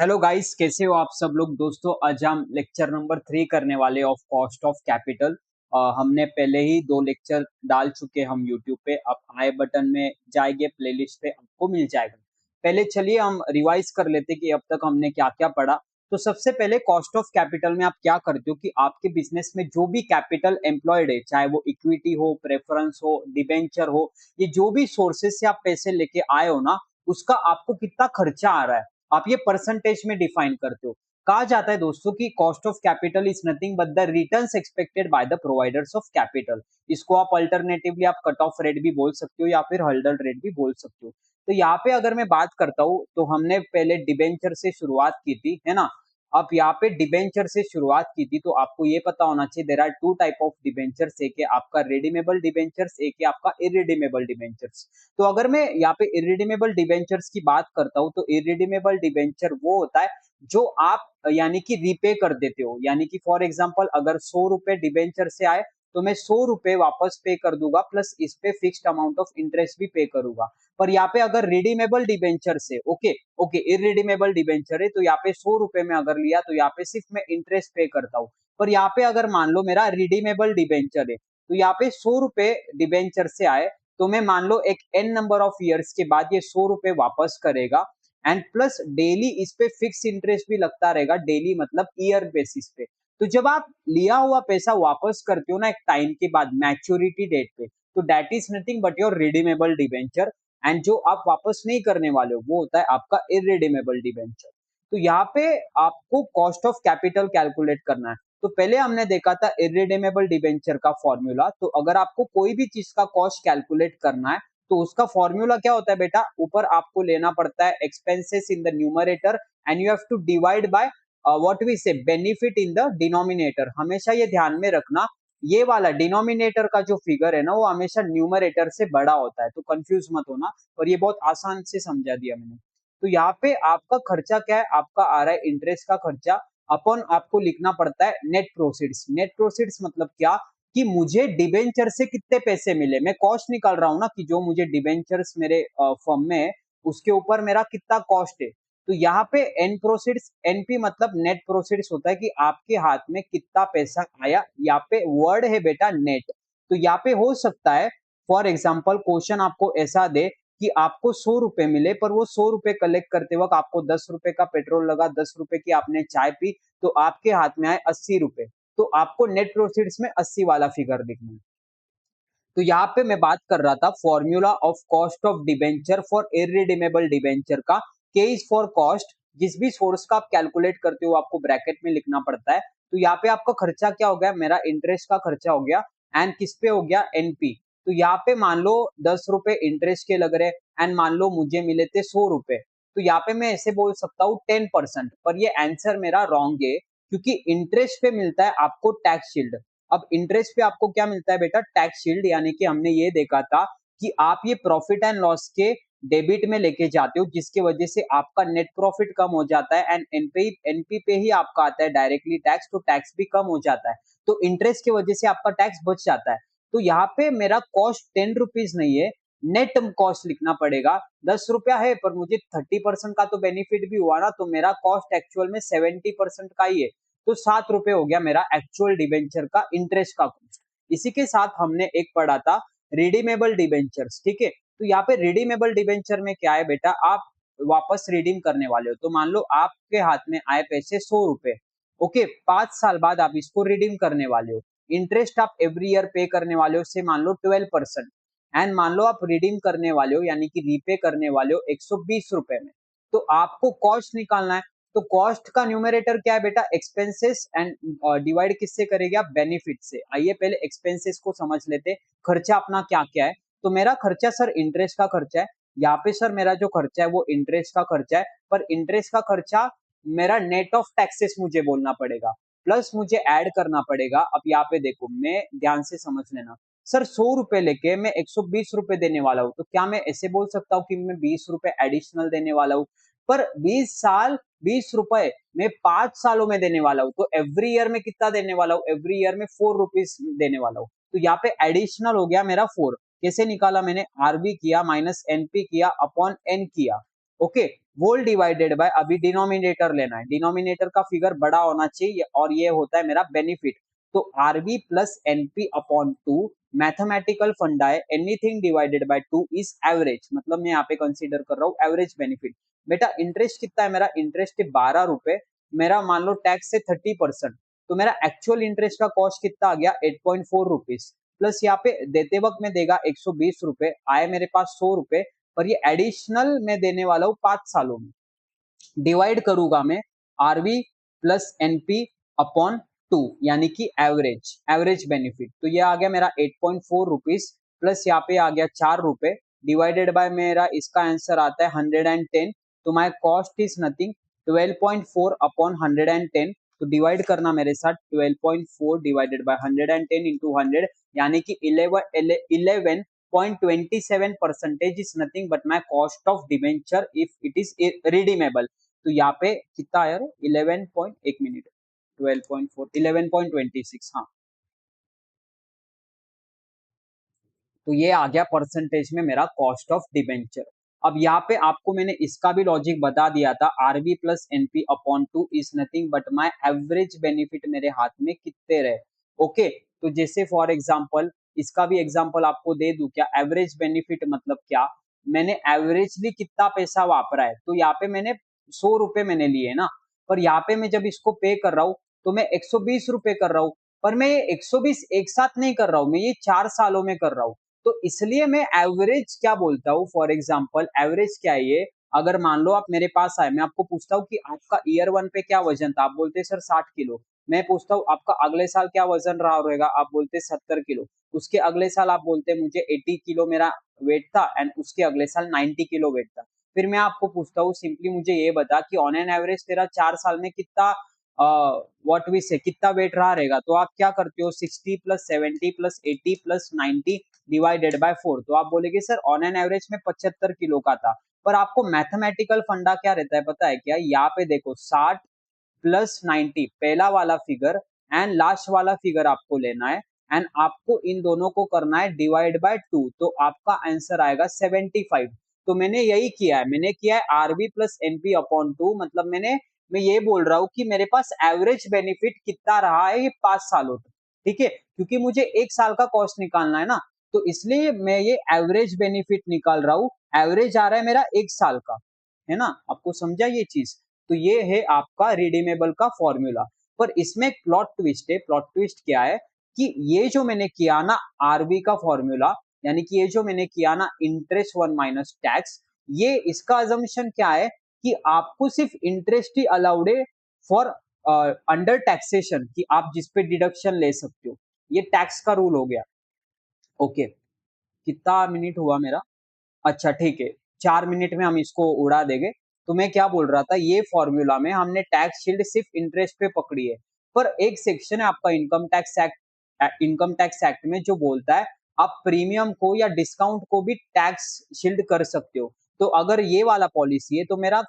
Hello guys, कैसे हो आप सब लोग। दोस्तों, आज हम लेक्चर नंबर 3 करने वाले ऑफ कॉस्ट ऑफ कैपिटल। हमने पहले ही 2 लेक्चर डाल चुके हम यूट्यूब पे। आप आई बटन में जाएंगे, प्लेलिस्ट पे आपको मिल जाएगा। पहले चलिए हम रिवाइज कर लेते कि अब तक हमने क्या क्या पढ़ा। तो सबसे पहले कॉस्ट ऑफ कैपिटल में आप क्या करते हो कि आपके बिजनेस में जो भी कैपिटल एम्प्लॉयड है, चाहे वो इक्विटी हो, प्रेफरेंस हो, डिबेंचर हो, ये जो भी सोर्सेस से आप पैसे लेके आए हो ना, उसका आपको कितना खर्चा आ रहा है, आप ये परसेंटेज में डिफाइन करते हो। कहा जाता है दोस्तों कि cost of capital is nothing but the returns expected by the providers of capital. इसको आप अल्टरनेटिवली आप कट ऑफ रेट भी बोल सकते हो या फिर हर्डल रेट भी बोल सकते हो। तो यहाँ पे अगर मैं बात करता हूँ तो हमने पहले डिबेंचर से शुरुआत की थी, है ना। अब यहाँ पे डिबेंचर से शुरुआत की थी तो आपको ये पता होना चाहिए there are two type of debentures, एक है आपका रेडीमेबल डिबेंचर्स, एक है आपका इरिडीमेबल डिबेंचर्स। तो अगर मैं यहाँ पे इरिडीमेबल डिबेंचर्स की बात करता हूँ तो इरिडीमेबल डिबेंचर वो होता है जो आप यानी कि रीपे कर देते हो। यानी कि फॉर एग्जांपल अगर 100 रुपए डिबेंचर से आए तो मैं 100 रुपए वापस पे कर दूंगा, प्लस इस पे फिक्स्ड अमाउंट ऑफ इंटरेस्ट भी पे करूंगा। पर यहाँ पे अगर रिडीमेबल डिबेंचर से ओके ओके इरिडीमेबल डिबेंचर है तो यहाँ पे 100 रुपए में अगर लिया तो यहाँ पे सिर्फ मैं इंटरेस्ट पे करता हूँ। पर यहाँ पे अगर मान लो मेरा रिडीमेबल डिबेंचर है तो यहाँ पे 100 रुपए डिबेंचर से आए तो मैं मान लो एक एन नंबर ऑफ ईयर्स के बाद ये 100 रुपए वापस करेगा। एंड प्लस डेली इस पे फिक्स इंटरेस्ट भी लगता रहेगा, डेली मतलब ईयर बेसिस पे। तो जब आप लिया हुआ पैसा वापस करते हो ना एक टाइम के बाद मैच्योरिटी डेट पे, तो that is nothing but your redeemable debenture. And जो आप वापस नहीं करने वाले हो वो होता है आपका इरिडीमेबल डिबेंचर। तो यहाँ पे आपको कॉस्ट ऑफ कैपिटल कैलकुलेट करना है। तो पहले हमने देखा था इरिडीमेबल डिबेंचर का फॉर्मूला। तो अगर आपको कोई भी चीज का कॉस्ट कैलकुलेट करना है तो उसका फॉर्मूला क्या होता है बेटा, ऊपर आपको लेना पड़ता है expenses in the numerator and you have to divide by what we say benefit in the denominator. हमेशा ये ध्यान में रखना, ये वाला डिनोमिनेटर का जो फिगर है ना वो हमेशा न्यूमरेटर से बड़ा होता है, तो कंफ्यूज मत होना। और ये बहुत आसान से समझा दिया मैंने। तो यहाँ पे आपका खर्चा क्या है, आपका आ रहा है इंटरेस्ट का खर्चा। अपन आपको लिखना पड़ता है नेट प्रोसीड्स। नेट प्रोसीड्स मतलब क्या कि मुझे डिबेंचर से कितने पैसे मिले, मैं कॉस्ट निकाल रहा हूं ना कि जो मुझे डिबेंचर्स मेरे फर्म में है उसके ऊपर मेरा कितना कॉस्ट है। तो यहाँ पे एन प्रोसीड्स, एनपी मतलब नेट प्रोसीड्स होता है कि आपके हाथ में कितना पैसा आया। यहाँ पे वर्ड है बेटा नेट। तो यहाँ पे हो सकता है फॉर एग्जाम्पल क्वेश्चन आपको ऐसा दे कि आपको 100 रुपए मिले पर वो 100 रुपए कलेक्ट करते वक्त आपको 10 रुपए का पेट्रोल लगा, 10 रुपए की आपने चाय पी, तो आपके हाथ में आए 80 रुपए। तो आपको नेट प्रोसीड्स में 80 वाला फिगर लिखना है। तो यहाँ पे मैं बात कर रहा था formula of cost of debenture for irredeemable debenture का। के इज फॉर कॉस्ट, जिस भी सोर्स का आप कैलकुलेट करते हो आपको ब्रैकेट में लिखना पड़ता है। तो यहाँ पे आपका खर्चा क्या हो गया, मेरा इंटरेस्ट का खर्चा हो गया एंड किस पे हो गया, एनपी। तो यहाँ पे मान लो 10 रुपए इंटरेस्ट के लग रहे एंड मान लो मुझे मिले थे 100 रुपए। तो यहाँ पे मैं ऐसे बोल सकता हूँ 10%, पर ये आंसर मेरा रॉन्ग है क्योंकि इंटरेस्ट पे मिलता है आपको टैक्स शील्ड। अब इंटरेस्ट पे आपको क्या मिलता है बेटा, टैक्स शील्ड। यानी कि हमने ये देखा था कि आप ये प्रॉफिट एंड लॉस के डेबिट में लेके जाते हो जिसकी वजह से आपका नेट प्रॉफिट कम हो जाता है एंड एनपी पे ही आपका आता है डायरेक्टली टैक्स, तो टैक्स भी कम हो जाता है। तो इंटरेस्ट की वजह से आपका टैक्स बच जाता है। तो यहाँ पे मेरा कॉस्ट 10 रुपीज नहीं है, नेट कॉस्ट लिखना पड़ेगा। 10 रुपया है पर मुझे 30% का तो बेनिफिट भी हुआ ना, तो मेरा कॉस्ट एक्चुअल में 70% का ही है। तो 7 रुपए हो गया मेरा एक्चुअल डिबेंचर का इंटरेस्ट का कॉस्ट। इसी के साथ हमने एक पढ़ा था रिडीमेबल डिबेंचर्स, ठीक है। तो यहाँ पे रिडीमेबल डिबेंचर में क्या है बेटा, आप वापस रिडीम करने वाले हो। तो मान लो आपके हाथ में आए पैसे 100 रुपए, ओके, 5 साल बाद आप इसको रिडीम करने वाले हो। इंटरेस्ट आप एवरी ईयर पे करने वाले हो से मान लो 12%। एंड मान लो आप रिडीम करने वाले हो यानी कि रीपे करने वाले हो 120 रुपए में। तो आपको कॉस्ट निकालना है। तो कॉस्ट का न्यूमरेटर क्या है बेटा, एक्सपेंसेस एंड डिवाइड किससे करेंगे आप, बेनिफिट से। आइए पहले एक्सपेंसेस को समझ लेते, खर्चा अपना क्या क्या है। तो मेरा खर्चा सर इंटरेस्ट का खर्चा है। यहाँ पे सर मेरा जो खर्चा है वो इंटरेस्ट का खर्चा है, पर इंटरेस्ट का खर्चा मेरा नेट ऑफ टैक्सेस मुझे बोलना पड़ेगा, प्लस मुझे ऐड करना पड़ेगा। अब यहाँ पे देखो, मैं ध्यान से समझ लेना। सर 100 रुपए लेके मैं 120 रुपए देने वाला हूँ, तो क्या मैं ऐसे बोल सकता हूँ कि मैं 20 रुपए एडिशनल देने वाला हूँ। पर 20 साल 20 रुपए मैं 5 सालों में देने वाला हूँ, तो एवरी ईयर में कितना देने वाला हूँ, एवरी ईयर में 4 रुपीज देने वाला हूँ। तो यहाँ पे एडिशनल हो गया मेरा 4। कैसे निकाला मैंने, आरबी किया माइनस एनपी किया अपॉन एन किया, ओके। वोल डिवाइडेड बाय, अभी डिनोमिनेटर लेना है, डिनोमिनेटर का फिगर बड़ा होना चाहिए और ये होता है मेरा बेनिफिट। तो RB plus NP upon 2, mathematical funda है, anything divided by 2 is average, मतलब मैं यहाँ पे कंसीडर कर रहा हूँ एवरेज बेनिफिट। बेटा इंटरेस्ट कितना है, मेरा इंटरेस्ट 12 रुपए, मेरा मान लो टैक्स से 30%, तो मेरा एक्चुअल इंटरेस्ट का कॉस्ट कितना आ गया 8.4 रुपीज, प्लस यहाँ पे देते वक्त में देगा 120 रुपए, आए मेरे पास 100 रुपए, पर ये एडिशनल मैं देने वाला हूँ 5 सालों में। डिवाइड करूंगा मैं आरबी प्लस एनपी अपॉन 2, यानी कि एवरेज, एवरेज बेनिफिट। तो ये आ गया मेरा 8.4 रुपीज, प्लस यहाँ पे आ गया 4 रुपए, डिवाइडेड बाय मेरा इसका आंसर आता है 110। तो my cost is nothing 12.4 upon 110। तो डिवाइड करना मेरे साथ, 12.4 डिवाइडेड बाय 110 इंटू 100, यानी कि 11.27% is nothing but my cost of debenture if it is redeemable। तो यहाँ पे कितना आया, 11 पॉइंट, एक मिनट, 12.4, 11.26, हाँ। तो ये आ गया परसेंटेज में मेरा कॉस्ट ऑफ डिबेंचर। अब यहाँ पे आपको मैंने इसका भी लॉजिक बता दिया था, RB plus NP upon 2 is nothing but my average benefit मेरे हाथ में कितने रहे। ओके, तो जैसे फॉर एग्जांपल इसका भी एग्जांपल आपको दे दूं क्या, एवरेज बेनिफिट मतलब क्या, मैंने एवरेजली कितना पैसा वापरा है, तो यहाँ पे मैंने 100 रुपए मैंने लिए ना, पर यहाँ पे मैं जब इसको पे कर रहा हूँ तो मैं 120 रुपए कर रहा हूँ, पर मैं ये 120 एक साथ नहीं कर रहा हूँ, मैं ये 4 सालों में कर रहा हूँ। तो इसलिए मैं एवरेज क्या बोलता हूँ, फॉर एग्जाम्पल एवरेज क्या है ये, अगर मान लो आप मेरे पास आए, मैं आपको पूछता हूँ कि आपका ईयर 1 पे क्या वजन था, आप बोलते हैं सर 60 किलो, मैं पूछता हूँ आपका अगले साल क्या वजन रहा रहेगा, आप बोलते हैं 70 किलो, उसके अगले साल आप बोलते हैं मुझे 80 किलो मेरा वेट था, एंड उसके अगले साल 90 किलो वेट था। फिर मैं आपको पूछता हूँ सिंपली मुझे ये बता कि ऑन एन एवरेज तेरा 4 साल में कितना व्हाट वी से कितना वेट रहा रहेगा, तो आप क्या करते हो 60 plus 70 plus 80 plus 90 divided by 4, तो आप बोलेगे सर ऑन एन एवरेज में 75 किलो का था। पर आपको मैथमेटिकल फंडा क्या रहता है पता है क्या, यहाँ पे देखो 60 प्लस 90 पहला वाला फिगर एंड लास्ट वाला फिगर आपको लेना है, एंड आपको इन दोनों को करना है डिवाइड बाय 2, तो आपका आंसर आएगा 75। तो मैंने यही किया है, मैंने किया है आरबी प्लस एनपी अपॉन 2, मतलब मैं ये बोल रहा हूँ कि मेरे पास एवरेज बेनिफिट कितना रहा है ये 5 सालों तक, ठीक है, क्योंकि मुझे एक साल का कॉस्ट निकालना है ना, तो इसलिए मैं ये एवरेज बेनिफिट निकाल रहा हूँ, एवरेज आ रहा है मेरा एक साल का, है ना, आपको समझा ये चीज। तो ये है आपका रिडीमेबल का फॉर्मूला। पर इसमें एक प्लॉट ट्विस्ट है, प्लॉट ट्विस्ट क्या है कि ये जो मैंने किया ना आरबी का फॉर्मूला, यानी कि ये जो मैंने किया ना इंटरेस्ट वन माइनस टैक्स, ये इसका अजम्पशन क्या है कि आपको सिर्फ इंटरेस्ट ही अलाउड है फॉर अंडर टैक्सेशन, कि आप जिस पे डिडक्शन ले सकते हो, ये टैक्स का रूल हो गया। ओके, कितना मिनट हुआ मेरा, अच्छा ठीक है, 4 मिनट में हम इसको उड़ा देंगे। तो मैं क्या बोल रहा था, ये फॉर्मूला में हमने टैक्स शील्ड सिर्फ इंटरेस्ट पे पकड़ी है, पर एक सेक्शन है आपका इनकम टैक्स एक्ट में जो बोलता है आप प्रीमियम को या डिस्काउंट को भी टैक्स शील्ड कर सकते हो। तो अगर ये वाला पॉलिसी है तो मेरा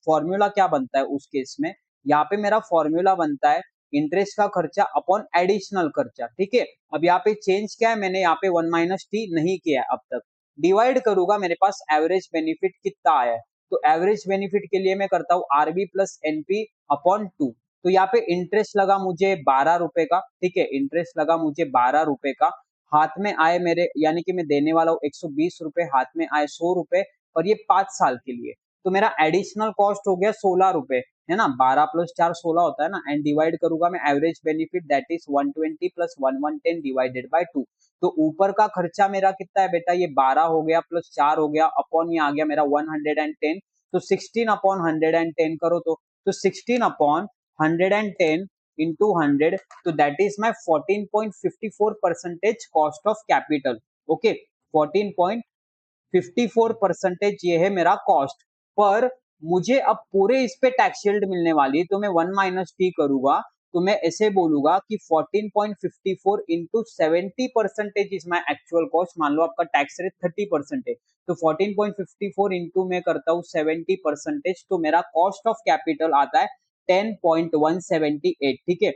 फॉर्मूला क्या बनता है उस केस में, यहाँ पे मेरा फॉर्मूला बनता है इंटरेस्ट का खर्चा अपॉन एडिशनल खर्चा, ठीक है। अब यहाँ पे चेंज क्या है, मैंने यहाँ पे 1 माइनस टी नहीं किया है अब तक, डिवाइड करूंगा मेरे पास एवरेज बेनिफिट कितना आया है, तो एवरेज बेनिफिट के लिए मैं करता हूँ आरबी प्लस एनपी अपॉन 2। तो यहाँ पे इंटरेस्ट लगा मुझे 12 रुपए का, ठीक है, इंटरेस्ट लगा मुझे 12 रुपए का, हाथ में आए मेरे, यानी कि मैं देने वाला हूँ 120 रुपए, हाथ में आए 100 रुपए, और ये 5 साल के लिए। तो मेरा एडिशनल कॉस्ट हो गया 16 रुपए, है ना, 12 + 4 16 होता है ना, एंड डिवाइड करूंगा मैं average benefit that is 120 plus 110 divided by 2। तो ऊपर का खर्चा मेरा कितना है बेटा, ये 12 हो गया प्लस 4 हो गया, अपॉन ये आ गया मेरा 110, तो 16 अपॉन 110 करो, तो 16 अपॉन 110 इंटू 100, तो that is my 14.54% cost of capital. Okay, 14.54% ये है मेरा कॉस्ट, पर मुझे अब पूरे इस पे टैक्स शील्ड मिलने वाली है, तो मैं 1 माइनस टी करूंगा, तो मैं ऐसे बोलूंगा कि 14.54 into 70% is my actual cost, मान लो आपका टैक्स रेट 30% है, तो 14.54 इंटू मैं करता हूँ 70%, तो मेरा कॉस्ट ऑफ कैपिटल आता है 10.178, ठीक है,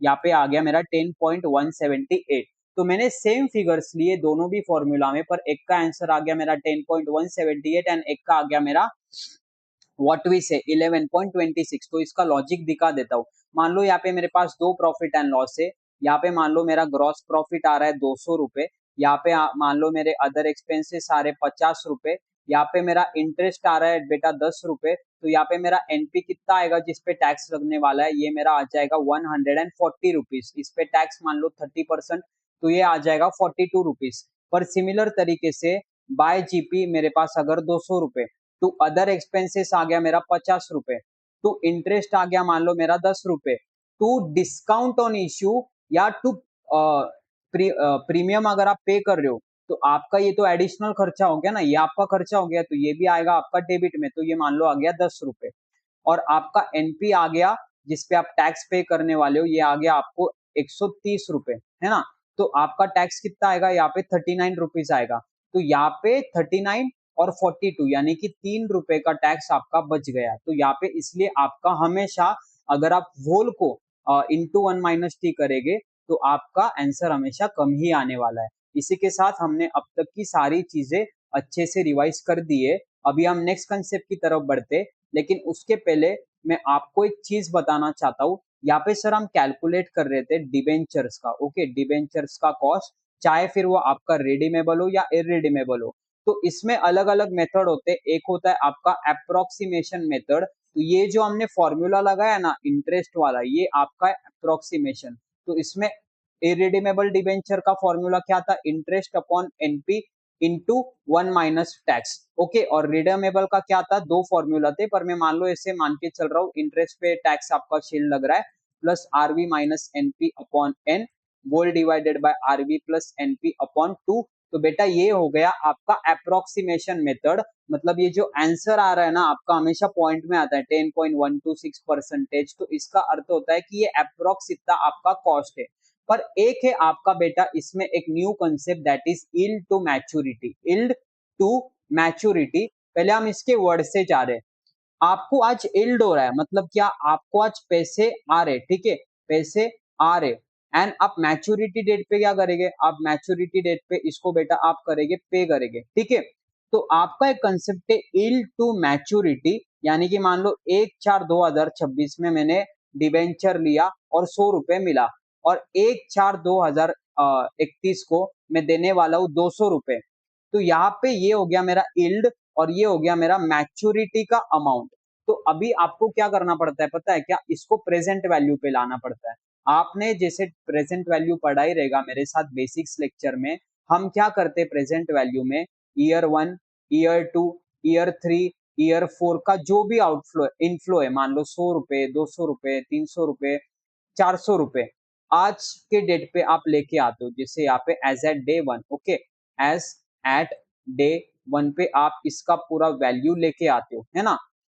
यहाँ पे आ गया मेरा 10.178। तो मैंने सेम फिगर्स लिए दोनों भी फॉर्मूला में, पर एक का आंसर आ गया मेरा 10.178 एंड एक का आ गया मेरा व्हाट वी से 11.26। तो इसका लॉजिक दिखा देता हूँ। मान लो यहाँ पे मेरे पास दो प्रॉफिट एंड लॉस है। यहाँ पे मान लो मेरा ग्रॉस प्रॉफिट आ रहा है 200 रुपए। यहाँ पे मान लो मेरे अदर एक्सपेंसेस आ रहे 50 रुपए। यहाँ पे मेरा इंटरेस्ट आ रहा है बेटा 10 रुपए। तो यहाँ पे मेरा एनपी कितना आएगा जिसपे टैक्स लगने वाला है, ये मेरा आ जाएगा 140 रुपीज। इस पे टैक्स मान लो 30%, तो ये आ जाएगा 42 रुपीज। पर सिमिलर तरीके से बाय जीपी मेरे पास अगर 200 रुपए, टू अदर एक्सपेंसेस आ गया मेरा 50 रुपए, टू इंटरेस्ट आ गया मान लो मेरा 10 रुपए, टू डिस्काउंट ऑन इश्यू या टू प्रीमियम अगर आप पे कर रहे हो, तो आपका ये तो एडिशनल खर्चा हो गया ना, ये आपका खर्चा हो गया, तो ये भी आएगा आपका डेबिट में, तो ये मान लो आ गया 10 रुपए। और आपका एनपी आ गया जिसपे आप टैक्स पे करने वाले हो, ये आ गया आपको 130 रुपए, है ना। तो आपका टैक्स कितना आएगा यहाँ पे 39 रुपीज आएगा। तो यहाँ पे 39 और 42 यानी कि 3 रुपए का टैक्स आपका बच गया। तो यहाँ पे इसलिए आपका हमेशा, अगर आप वोल को इंटू 1 - t करेंगे तो आपका आंसर हमेशा कम ही आने वाला है। इसी के साथ हमने अब तक की सारी चीजें अच्छे से रिवाइज कर दी है। अभी हम नेक्स्ट कंसेप्ट की तरफ बढ़ते, लेकिन उसके पहले मैं आपको एक चीज बताना चाहता हूँ। यहाँ पे सर हम कैलकुलेट कर रहे थे डिबेंचर्स का, ओके, डिबेंचर्स का कॉस्ट, चाहे फिर वो आपका रिडीमेबल हो या इरिडीमेबल हो। तो इसमें अलग अलग मेथड होते हैं। एक होता है आपका अप्रोक्सीमेशन मेथड। तो ये जो हमने फॉर्मूला लगाया ना इंटरेस्ट वाला, ये आपका अप्रोक्सीमेशन। तो इसमें इरिडीमेबल डिबेंचर का फॉर्मूला क्या था, interest upon NP into 1 - tax, okay. और रिडीमेबल का क्या था, दो फॉर्मूला थे, पर मैं मान लो ऐसे मान के चल रहा हूँ, इंटरेस्ट पे टैक्स आपका शील्ड लग रहा है, plus RV minus NP upon N, whole divided by RV plus NP upon 2। तो बेटा ये हो गया आपका अप्रोक्सीमेशन मेथड। मतलब ये जो आंसर आ रहा है ना आपका, हमेशा पॉइंट में आता है 10.126%। तो इसका अर्थ होता है कि ये अप्रोक्स इतना आपका कॉस्ट है। पर एक है आपका बेटा इसमें एक new concept, that is yield to maturity. Yield to maturity, पहले हम इसके वर्ड से जा रहे हैं। आपको आज यील्ड हो रहा है, मतलब क्या, आपको आज पैसे आ रहे, ठीक है, पैसे आ रहे, एंड आप मैच्योरिटी डेट पे क्या करेंगे, आप मैच्योरिटी डेट पे इसको बेटा आप करेंगे पे करेंगे, ठीक है। तो आपका एक कंसेप्ट है यील्ड टू मैच्योरिटी, यानी कि मान लो 1/4/2026 में मैंने डिबेंचर लिया और 100 रुपए मिला, और 1/4/2031 को मैं देने वाला हूँ 200 रुपए। तो यहाँ पे ये हो गया मेरा यील्ड, और ये हो गया मेरा मैच्योरिटी का अमाउंट। तो अभी आपको क्या करना पड़ता है पता है क्या, इसको प्रेजेंट वैल्यू पे लाना पड़ता है। आपने जैसे प्रेजेंट वैल्यू पढ़ा ही रहेगा मेरे साथ बेसिक्स लेक्चर में। हम क्या करते हैं प्रेजेंट वैल्यू में, ईयर 1, ईयर 2, ईयर 3, ईयर 4 का जो भी आउटफ्लो इनफ्लो है, मान लो 100 रुपए, 200 रुपए, 300 रुपए, 400 रुपए, आज के डेट पे आप लेके आते हो, जैसे यहाँ पे as at day 1, okay, as at day 1 पे आप इसका पूरा वैल्यू लेके आते हो, है ना।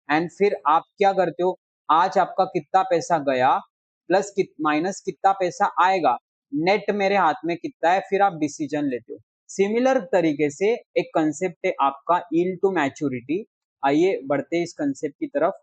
एंड फिर आप क्या करते हो, आज आपका कितना पैसा गया प्लस माइनस कितना पैसा आएगा, नेट मेरे हाथ में कितना है, फिर आप डिसीजन लेते हो। सिमिलर तरीके से एक कंसेप्ट है आपका यील्ड टू मैच्योरिटी। आइए बढ़ते हैं इस कंसेप्ट की तरफ।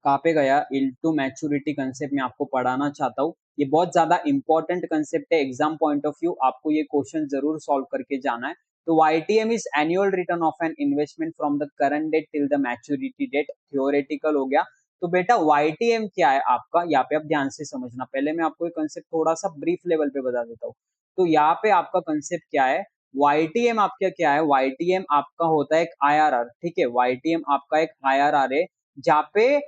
कहाँ पे गया, यील्ड टू मैच्योरिटी कंसेप्ट में आपको पढ़ाना चाहता हूँ। ये बहुत ज्यादा इंपॉर्टेंट कंसेप्ट है, एग्जाम पॉइंट ऑफ व्यू आपको ये क्वेश्चन जरूर सॉल्व करके जाना है। तो YTM is annual return of an investment from the current date till the maturity date. Theoretical हो गया। तो बेटा YTM क्या है आपका, यहाँ पे आप ध्यान से समझना। पहले मैं आपको ये कंसेप्ट थोड़ा सा ब्रीफ लेवल पे बता देता हूँ। तो यहाँ पे आपका कंसेप्ट क्या है, YTM आपका क्या है, YTM आपका होता है एक IRR, ठीक है। YTM आपका एक IRR है, जहाँ पे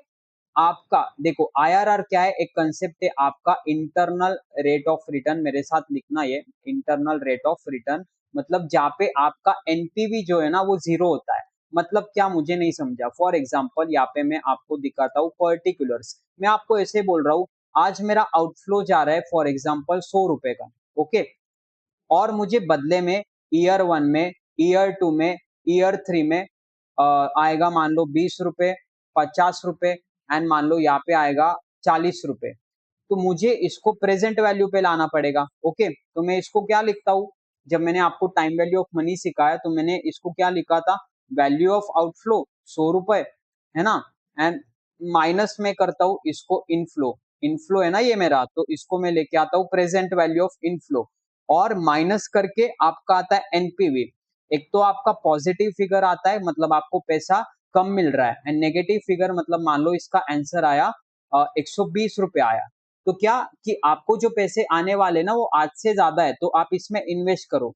आपका देखो आईआरआर क्या है, एक कंसेप्ट है आपका इंटरनल रेट ऑफ रिटर्न। मेरे साथ लिखना, ये इंटरनल रेट ऑफ रिटर्न, मतलब जहाँ पे आपका एनपीवी जो है ना वो जीरो होता है। मतलब क्या, मुझे नहीं समझा। फॉर एग्जांपल यहाँ पे मैं आपको दिखाता हूँ पर्टिकुलर्स। मैं आपको ऐसे बोल रहा हूँ, आज मेरा आउटफ्लो जा रहा है फॉर एग्जाम्पल 100 रुपए का, ओके, और मुझे बदले में ईयर 1 में, ईयर 2 में, ईयर 3 में आएगा मान लो 20 रुपए, 50 रुपए, एंड मान लो यहाँ पे आएगा 40 रुपए। तो मुझे इसको प्रेजेंट वैल्यू पे लाना पड़ेगा, ओके। तो मैं इसको क्या लिखता हूँ, जब मैंने आपको टाइम वैल्यू ऑफ मनी सिखाया तो मैंने इसको क्या लिखा था, वैल्यू ऑफ आउटफ्लो 100 रुपए, है ना, एंड माइनस में करता हूँ इसको इनफ्लो। इनफ्लो है ना ये मेरा, तो इसको मैं लेके आता हूँ प्रेजेंट वैल्यू ऑफ इनफ्लो, और माइनस करके आपका आता है एनपीवी। एक तो आपका पॉजिटिव फिगर आता है, मतलब आपको पैसा कम मिल रहा है, एंड नेगेटिव फिगर मतलब मान लो इसका आंसर आया 120 रुपए आया, तो क्या कि आपको जो पैसे आने वाले ना वो आज से ज्यादा है, तो आप इसमें इन्वेस्ट करो।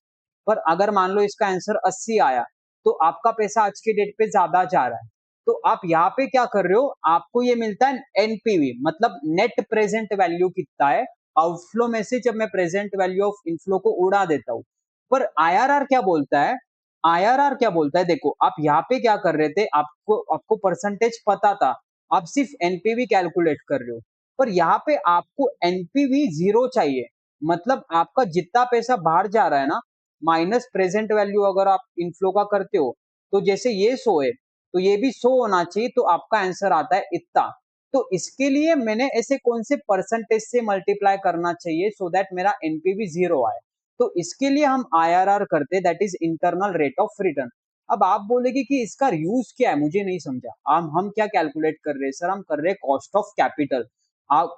पर अगर मान लो इसका आंसर 80 आया, तो आपका पैसा आज के डेट पे ज्यादा जा रहा है, तो आप यहाँ पे क्या कर रहे हो, आपको ये मिलता है एनपीवी, मतलब नेट प्रेजेंट वैल्यू कितना है आउटफ्लो में से, जब मैं प्रेजेंट वैल्यू ऑफ इनफ्लो को उड़ा देता हूँ। पर आईआरआर क्या बोलता है, आईआरआर क्या बोलता है, देखो आप यहाँ पे क्या कर रहे थे, आपको आपको परसेंटेज पता था, आप सिर्फ एनपीवी कैलकुलेट कर रहे हो, पर यहाँ पे आपको एनपीवी जीरो चाहिए, मतलब आपका जितना पैसा बाहर जा रहा है ना, माइनस प्रेजेंट वैल्यू अगर आप इनफ्लो का करते हो, तो जैसे ये 100 है, तो ये भी 100 होना चाहिए, तो आपका आंसर आता है इतना। तो इसके लिए मैंने ऐसे कौन से परसेंटेज से मल्टीप्लाई करना चाहिए सो दैट मेरा एनपीवी जीरो आए, तो इसके लिए हम आईआरआर करते हैं, that is internal rate of return. अब आप बोलेगे कि इसका यूज क्या है, मुझे नहीं समझा। हम क्या कैलकुलेट कर रहे हैं सर, हम कर रहे हैं कॉस्ट ऑफ कैपिटल।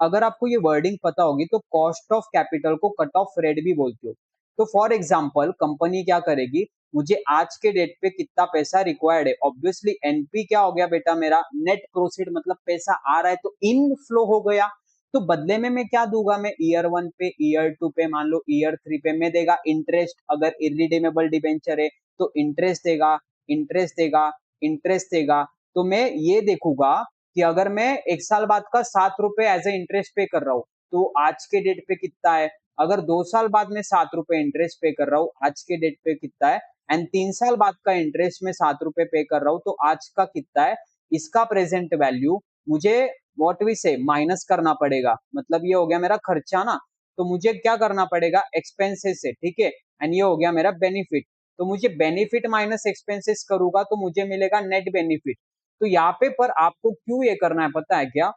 अगर आपको ये वर्डिंग पता होगी तो कॉस्ट ऑफ कैपिटल को कट ऑफ रेट भी बोलते हो। तो फॉर एग्जाम्पल कंपनी क्या करेगी, मुझे आज के डेट पे कितना पैसा रिक्वायर्ड है, ऑब्वियसली एनपी क्या हो गया बेटा मेरा, नेट प्रोसीड, मतलब पैसा आ रहा है तो इन फ्लो हो गया, तो बदले में मैं क्या दूंगा, मैं ईयर 1 पे, ईयर 2 पे, मान लो ईयर 3 पे मैं देगा इंटरेस्ट, अगर इरिडीमेबल डिबेंचर है तो इंटरेस्ट देगा, इंटरेस्ट देगा, इंटरेस्ट देगा। तो मैं ये देखूंगा कि अगर मैं 1 साल बाद का 7 रुपए एज ए इंटरेस्ट पे कर रहा हूँ, तो आज के डेट पे कितना है, अगर 2 साल बाद में 7 रुपए इंटरेस्ट पे कर रहा हूँ, आज के डेट पे कितना है, एंड 3 साल बाद का इंटरेस्ट में 7 रुपए पे कर रहा हूँ, तो आज का कितना है, इसका प्रेजेंट वैल्यू मुझे व्हाट वी से माइनस करना पड़ेगा, मतलब ये हो गया मेरा खर्चा ना, तो मुझे क्या करना पड़ेगा एक्सपेंसेस से, ठीक है, एंड ये हो गया मेरा बेनिफिट, तो मुझे बेनिफिट माइनस एक्सपेंसेस करूंगा तो मुझे मिलेगा नेट बेनिफिट। तो यहाँ पे पर आपको क्यों ये करना है पता है क्या,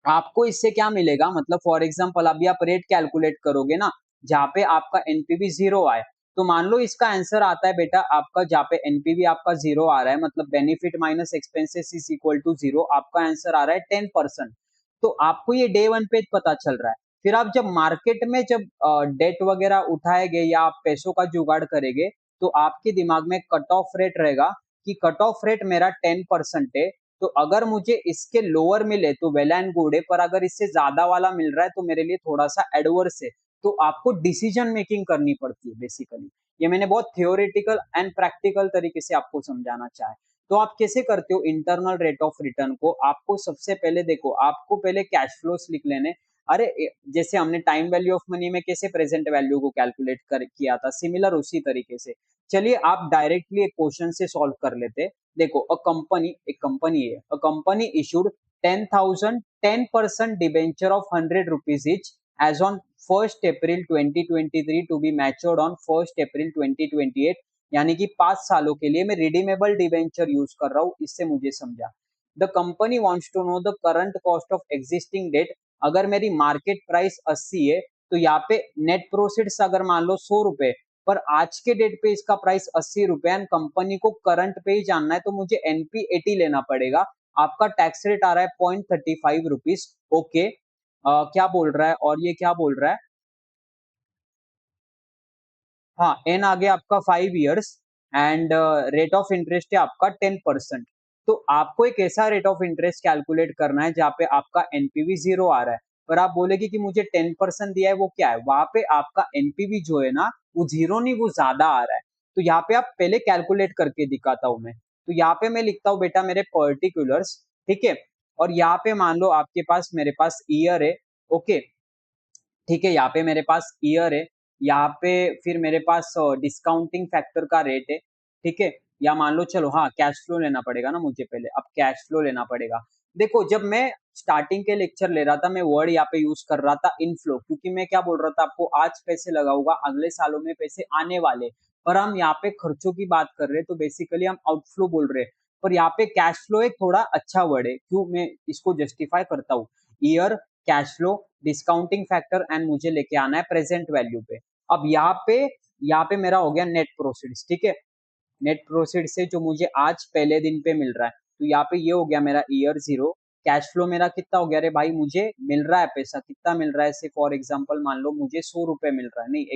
आपको इससे क्या मिलेगा, मतलब फॉर एग्जांपल अभी आप रेट कैलकुलेट करोगे ना, जहाँ पे आपका एनपीवी जीरो आए, तो मान लो इसका आंसर आता है बेटा आपका, जहाँ पे एनपीवी आपका जीरो आ रहा है, मतलब benefit minus expenses is equal to zero, आपका आंसर आ रहा है 10%। तो आपको ये डे वन पे पता चल रहा है, फिर आप जब मार्केट में जब डेट वगैरह उठाएंगे या आप पैसों का जुगाड़ करेंगे, तो आपके दिमाग में कट ऑफ रेट रहेगा कि कट ऑफ रेट मेरा 10% है, तो अगर मुझे इसके लोअर मिले तो वेल एंड गुड है, पर अगर इससे ज्यादा वाला मिल रहा है तो मेरे लिए थोड़ा सा एडवर्स है। तो आपको डिसीजन मेकिंग करनी पड़ती है बेसिकली। ये मैंने बहुत थियोरेटिकल एंड प्रैक्टिकल तरीके से आपको समझाना चाहे। तो आप कैसे करते हो इंटरनल रेट ऑफ रिटर्न को, आपको सबसे पहले देखो, आपको पहले कैश फ्लोस लिख लेने। अरे जैसे हमने टाइम वैल्यू ऑफ मनी में कैसे प्रेजेंट वैल्यू को कैलकुलेट कर किया था, सिमिलर उसी तरीके से। चलिए आप डायरेक्टली एक क्वेश्चन से सॉल्व कर लेते। देखो एक कंपनी है, a company issued 10,000 10% debenture of 100 rupees each as on 1 April 2023 to be matured on 1 April 2028, यानी कि 5 सालों के लिए मैं रिडीमेबल डिबेंचर यूज कर रहा हूँ, इससे मुझे समझा। The company wants to know the current cost of existing debt, अगर मेरी मार्केट प्राइस 80 है, तो यहाँ पे नेट प्रोसीड्स अगर मान लो 100 रुपए, पर आज के डेट पे इसका प्राइस 80 रुपए एंड कंपनी को करंट पे ही जानना है, तो मुझे एनपी 80 लेना पड़ेगा। आपका टैक्स रेट आ रहा है 0.35 रुपीज। ओके, क्या बोल रहा है, और ये क्या बोल रहा है, हाँ एन आ गया आपका 5 years, and rate of interest है आपका 10%। तो आपको एक ऐसा रेट ऑफ इंटरेस्ट कैलकुलेट करना है जहाँ पे आपका एनपीवी जीरो आ रहा है, पर आप बोलेगे कि मुझे 10% दिया है, वो क्या है, वहां पे आपका एनपीवी जो है ना वो जीरो नहीं, वो ज्यादा आ रहा है। तो यहाँ पे आप पहले कैलकुलेट करके दिखाता हूँ मैं। तो यहाँ पे मैं लिखता हूँ बेटा मेरे पर्टिकुलर्स, ठीक है, और यहाँ पे मान लो आपके पास मेरे पास ईयर है। ओके, ठीक है, यहाँ पे मेरे पास ईयर है, यहाँ पे फिर मेरे पास डिस्काउंटिंग फैक्टर का रेट है, ठीक है, या मान लो चलो हाँ कैश फ्लो लेना पड़ेगा ना मुझे पहले, अब कैश फ्लो लेना पड़ेगा। देखो जब मैं स्टार्टिंग के लेक्चर ले रहा था, मैं वर्ड यहाँ पे यूज कर रहा था इनफ्लो, क्योंकि मैं क्या बोल रहा था आपको, आज पैसे लगाऊंगा अगले सालों में पैसे आने वाले, पर हम यहाँ पे खर्चों की बात कर रहे हैं, तो बेसिकली हम आउटफ्लो बोल रहे हैं। पर यहाँ पे कैश फ्लो एक थोड़ा अच्छा वर्ड है, क्यों मैं इसको जस्टिफाई करता हूँ। Year, cash flow, discounting factor and मुझे लेके आना है प्रेजेंट वैल्यू पे। अब यहाँ पे मेरा हो गया नेट प्रोसीड्स, ठीक है, नेट प्रोसीड से जो मुझे आज पहले दिन पे मिल रहा है, तो यहाँ पे ये हो गया मेरा ईयर जीरो, कैश फ्लो मेरा कितना हो गया रे भाई, मुझे मिल रहा है पैसा, कितना मिल रहा है, से फॉर एग्जांपल मान लो मुझे 100 रुपए मिल रहा है, नहीं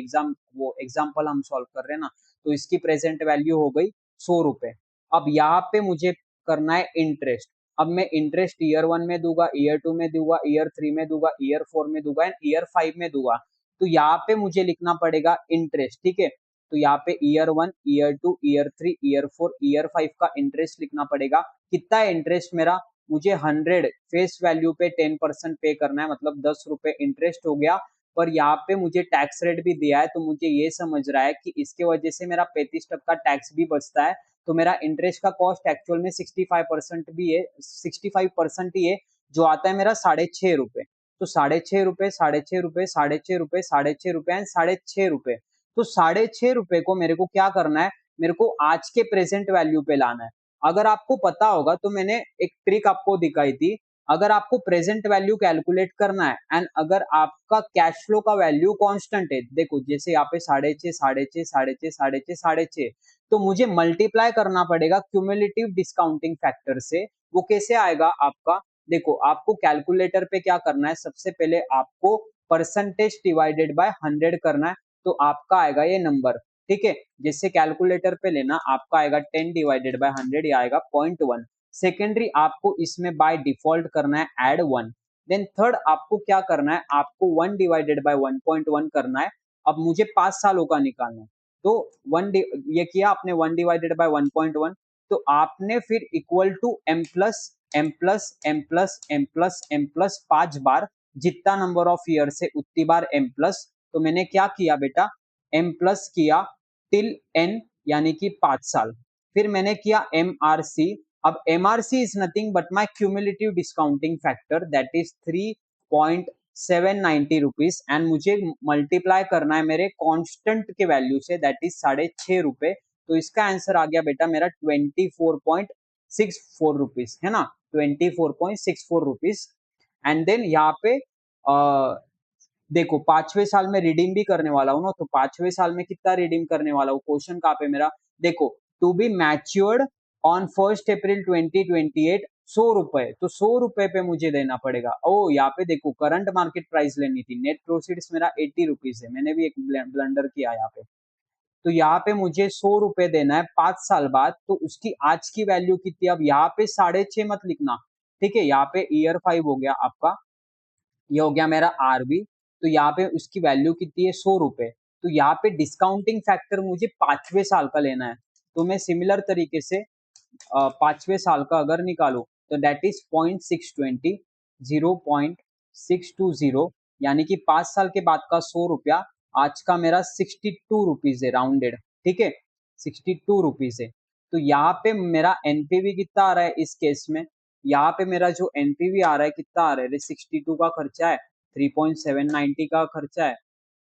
एग्जांपल हम सॉल्व कर रहे हैं ना, तो इसकी प्रेजेंट वैल्यू हो गई 100 रुपए। अब यहाँ पे मुझे करना है इंटरेस्ट। अब मैं इंटरेस्ट ईयर 1 में दूंगा, ईयर 2 में दूंगा, ईयर 3 में दूंगा, ईयर 4 में दूंगा एंड ईयर 5 में दूंगा। तो यहाँ पे मुझे लिखना पड़ेगा इंटरेस्ट, ठीक है। तो यहाँ पे year 1, year 2, year 3, year 4, year 5 का इंटरेस्ट लिखना पड़ेगा। कितना है इंटरेस्ट मेरा, मुझे 100 फेस वैल्यू पे 10% पे करना है, मतलब 10 रुपए इंटरेस्ट हो गया। पर यहाँ पे मुझे टैक्स रेट भी दिया है, तो मुझे ये समझ रहा है कि इसके वजह से मेरा 35% टैक्स भी बचता है। तो मेरा इंटरेस्ट का कॉस्ट एक्चुअल में 65% भी है, 65% ही है, जो आता है मेरा 6.5 रुपए। तो 6.5 रुपए, 6.5 रुपए, 6.5 रुपए, 6.5 रुपए एंड 6.5 रुपए। तो 6.5 रुपए को मेरे को क्या करना है, मेरे को आज के प्रेजेंट वैल्यू पे लाना है। अगर आपको पता होगा तो मैंने एक ट्रिक आपको दिखाई थी। अगर आपको प्रेजेंट वैल्यू कैलकुलेट करना है एंड अगर आपका कैश फ्लो का वैल्यू कांस्टेंट है, देखो जैसे यहाँ पे 6.5, 6.5, 6.5, 6.5, 6.5, तो मुझे मल्टीप्लाई करना पड़ेगा क्यूमुलेटिव डिस्काउंटिंग फैक्टर से। वो कैसे आएगा आपका, देखो आपको कैलकुलेटर पे क्या करना है, सबसे पहले आपको परसेंटेज डिवाइडेड बाय 100 करना है, तो आपका आएगा ये नंबर, ठीक है। जैसे कैलकुलेटर पे लेना, आपका आएगा 10 डिवाइडेड बाय 100, ये आएगा 0.1। सेकेंडरी आपको इसमें बाय डिफॉल्ट करना है ऐड 1। देन थर्ड आपको क्या करना है, आपको 1 डिवाइडेड बाय 1.1 करना है। अब मुझे 5 सालों का निकालना है, तो ये किया आपने 1 डिवाइडेड बाय 1.1, तो आपने फिर equal to M plus M plus M plus M plus M plus 5 बार, जितना नंबर ऑफ ईयर से उतनी बार एम प्लस। तो मैंने क्या किया बेटा, एम प्लस किया टिल एन, यानी कि 5 साल। फिर मैंने किया एम आर सी। अब M R C is nothing but my cumulative discounting factor, that is 3.790 rupees and मुझे मल्टीप्लाई करना है मेरे कांस्टेंट के वैल्यू से, दैट इज 6.5 रुपए। तो इसका आंसर आ गया बेटा मेरा 24.64 रुपीज, है ना, 24.64 रुपीज। एंड देन यहाँ पे देखो 5वें साल में रिडीम भी करने वाला हूँ ना, तो 5वें साल में कितना रिडीम करने वाला हूँ, क्वेश्चन कहाँ पे मेरा, देखो to be matured on 1 April 2028, 100 रुपए, तो 100 रुपए पे मुझे देना पड़ेगा। ओ यहाँ पे देखो करंट मार्केट प्राइस लेनी थी, नेट प्रोसीड्स मेरा 80 रुपीज है, मैंने भी एक ब्लंडर किया यहाँ पे। तो यहाँ पे मुझे 100 रुपए देना है 5 साल बाद, तो उसकी आज की वैल्यू कितनी, अब यहाँ पे 6.5 मत लिखना, ठीक है। यहाँ पे ईयर 5 हो गया आपका, ये हो गया मेरा आरबी। तो यहाँ पे उसकी वैल्यू कितनी है, 100 रुपए। तो यहाँ पे डिस्काउंटिंग फैक्टर मुझे 5वें साल का लेना है, तो मैं सिमिलर तरीके से 5वें साल का अगर निकालो तो दैट इज 0.620, 0.620, यानी कि 5 साल के बाद का 100 रुपया आज का मेरा 62 रुपीज है, राउंडेड, ठीक है, 62 रुपीज है। तो यहाँ पे मेरा एनपीवी कितना आ रहा है इस केस में, यहाँ पे मेरा जो एनपीवी आ रहा है कितना आ रहा है, 62 का खर्चा है, 3.790 का खर्चा है,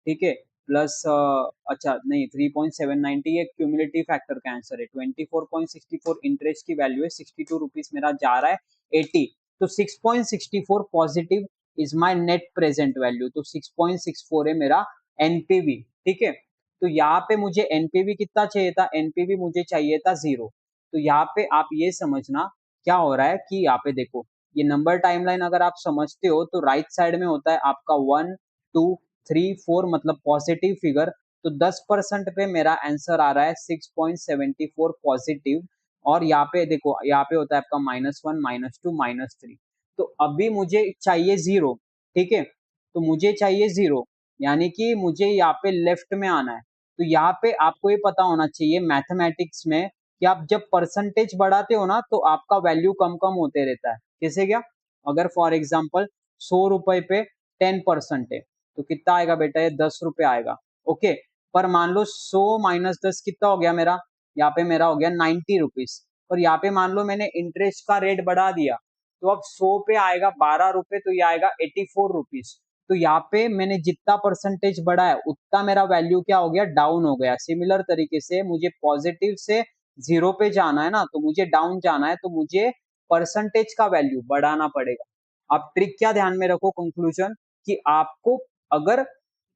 ठीक है, प्लस अच्छा नहीं 3.790 ये क्यूमुलेटिव फैक्टर का आंसर है, 24.64 इंटरेस्ट की वैल्यू है, 62 रुपीज मेरा जा रहा है 80। तो 6.64 positive is my net present value, तो 6.64 है मेरा एनपीवी, ठीक है। तो यहाँ पे मुझे एनपीवी कितना चाहिए था, एनपीवी मुझे चाहिए था 0। तो यहाँ पे आप ये समझना क्या हो रहा है कि यहाँ पे देखो ये नंबर टाइमलाइन अगर आप समझते हो तो राइट साइड में होता है आपका 1, 2, 3, 4 मतलब पॉजिटिव फिगर। तो 10% पे मेरा आंसर आ रहा है 6.74 पॉजिटिव। और यहाँ पे देखो यहाँ पे होता है आपका -1, -2, -3। तो अभी मुझे चाहिए 0, ठीक है। तो मुझे चाहिए 0, यानी कि मुझे यहाँ पे लेफ्ट में आना है। तो यहाँ पे आपको ये पता होना चाहिए मैथमेटिक्स में कि आप जब परसेंटेज बढ़ाते हो ना तो आपका वैल्यू कम कम होते रहता है। कैसे क्या, अगर फॉर एग्जाम्पल 100 रुपए पे 10% है तो कितना आएगा बेटा, ये 10 रुपए आएगा, ओके। पर मान लो 100 माइनस 10 कितना हो गया मेरा, यहाँ पे मेरा हो गया 90 रुपीज। और यहाँ पे मान लो मैंने इंटरेस्ट का रेट बढ़ा दिया, तो अब 100 पे आएगा 12 रुपए, तो ये आएगा 84 रुपीज। तो यहाँ पे मैंने जितना परसेंटेज बढ़ा है उतना मेरा वैल्यू क्या हो गया, डाउन हो गया। सिमिलर तरीके से मुझे पॉजिटिव से 0 पे जाना है ना, तो मुझे डाउन जाना है, तो मुझे परसेंटेज का वैल्यू बढ़ाना पड़ेगा। आप ट्रिक क्या ध्यान में रखो, कंक्लूजन कि आपको अगर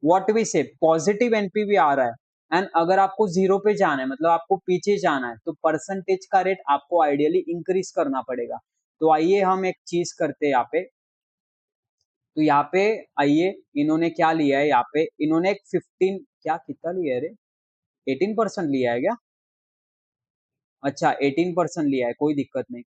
व्हाट वी से पॉजिटिव एनपीवी आ रहा है एंड अगर आपको 0 पे जाना है, मतलब आपको पीछे जाना है, तो परसेंटेज का रेट आपको आइडियली इंक्रीज करना पड़ेगा। तो आइए हम एक चीज करते हैं यहाँ पे। तो यहाँ पे आइए, इन्होंने क्या लिया है, यहाँ पे इन्होंने एक 15 क्या कितना लिया है रे, 18% लिया है क्या? अच्छा 18% लिया है, कोई दिक्कत नहीं,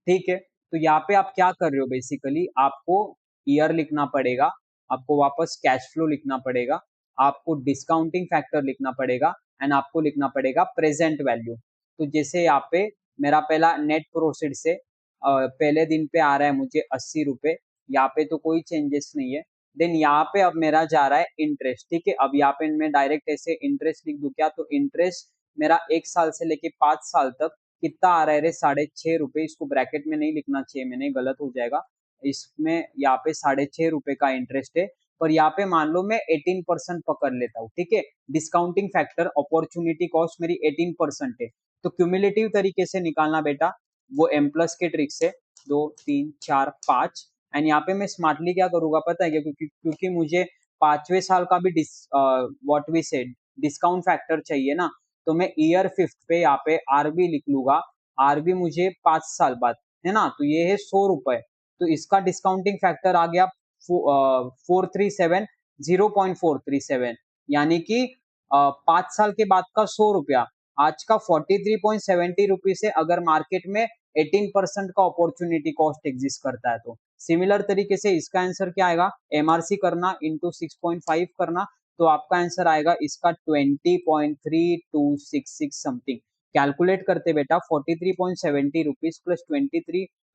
ठीक है। तो यहाँ पे आप क्या कर रहे हो, बेसिकली आपको ईयर लिखना पड़ेगा, आपको वापस कैश फ्लो लिखना पड़ेगा, आपको डिस्काउंटिंग फैक्टर लिखना पड़ेगा, एंड आपको लिखना पड़ेगा प्रेजेंट वैल्यू। तो जैसे यहाँ पे मेरा पहला नेट प्रोसीड से पहले दिन पे आ रहा है मुझे 80 रुपए, यहाँ पे तो कोई चेंजेस नहीं है। देन यहाँ पे अब मेरा जा रहा है इंटरेस्ट, ठीक है। अब यहाँ पे मैं डायरेक्ट ऐसे इंटरेस्ट लिख दूं क्या, तो इंटरेस्ट मेरा 1 साल से लेके 5 साल तक कितना आ रहा है रे, 6.5 रुपए। इसको ब्रैकेट में नहीं लिखना चाहिए मैंने, गलत हो जाएगा। इसमें यहाँ पे 6.5 रुपए का इंटरेस्ट है, पर यहाँ पे मान लो मैं 18% पकड़ लेता हूँ, ठीक है। डिस्काउंटिंग फैक्टर अपॉर्चुनिटी कॉस्ट मेरी 18% है, तो क्यूमुलेटिव तरीके से निकालना बेटा, वो एम प्लस के ट्रिक से 2 3 4 5। एंड यहाँ पे मैं स्मार्टली क्या करूंगा पता है क्या, क्योंकि मुझे 5वें साल का भी what we said discount factor चाहिए ना, तो मैं ईयर 5th पे यहाँ पे आरबी लिख लूंगा। आरबी मुझे 5 साल बाद है ना, तो ये है 100 रुपए, तो इसका डिस्काउंटिंग फैक्टर आ गया 437, 0.437, यानी कि 5 साल के बाद का 100 रुपया आज का 43.70 रुपीज से अगर मार्केट में 18% का अपॉर्चुनिटी कॉस्ट एग्जिस्ट करता है तो। सिमिलर तरीके से इसका आंसर क्या आएगा, एमआरसी करना इंटू 6.5 करना, तो आपका आंसर आएगा इसका 20.3266 समथिंग। कैलकुलेट करते बेटा, 43.70 रुपीज प्लस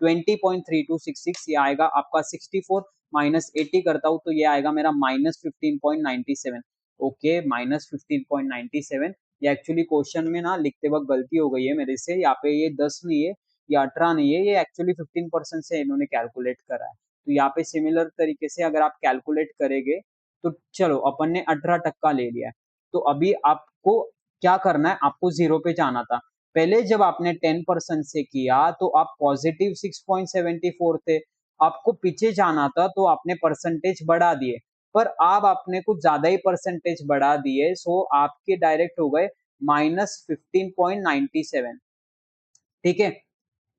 20.3266, ये आएगा आपका 64, माइनस 80 करता हूँ तो ये आएगा मेरा -15.97। ओके, -15.97। ये एक्चुअली क्वेश्चन में ना लिखते वक्त गलती हो गई है मेरे से, यहाँ पे ये 10 नहीं है, ये 18 नहीं है, ये एक्चुअली 15% से इन्होंने कैलकुलेट करा है। तो यहाँ पे सिमिलर तरीके से अगर आप कैलकुलेट करेंगे, तो चलो अपन ने 18% ले लिया है। तो अभी आपको क्या करना है, आपको जीरो पे जाना था। पहले जब आपने 10% से किया तो आप पॉजिटिव 6.74 थे, आपको पीछे जाना था तो आपने परसेंटेज बढ़ा दिए, पर अब आपने कुछ ज्यादा ही परसेंटेज बढ़ा दिए, सो आपके डायरेक्ट हो गए -15.97, ठीक है।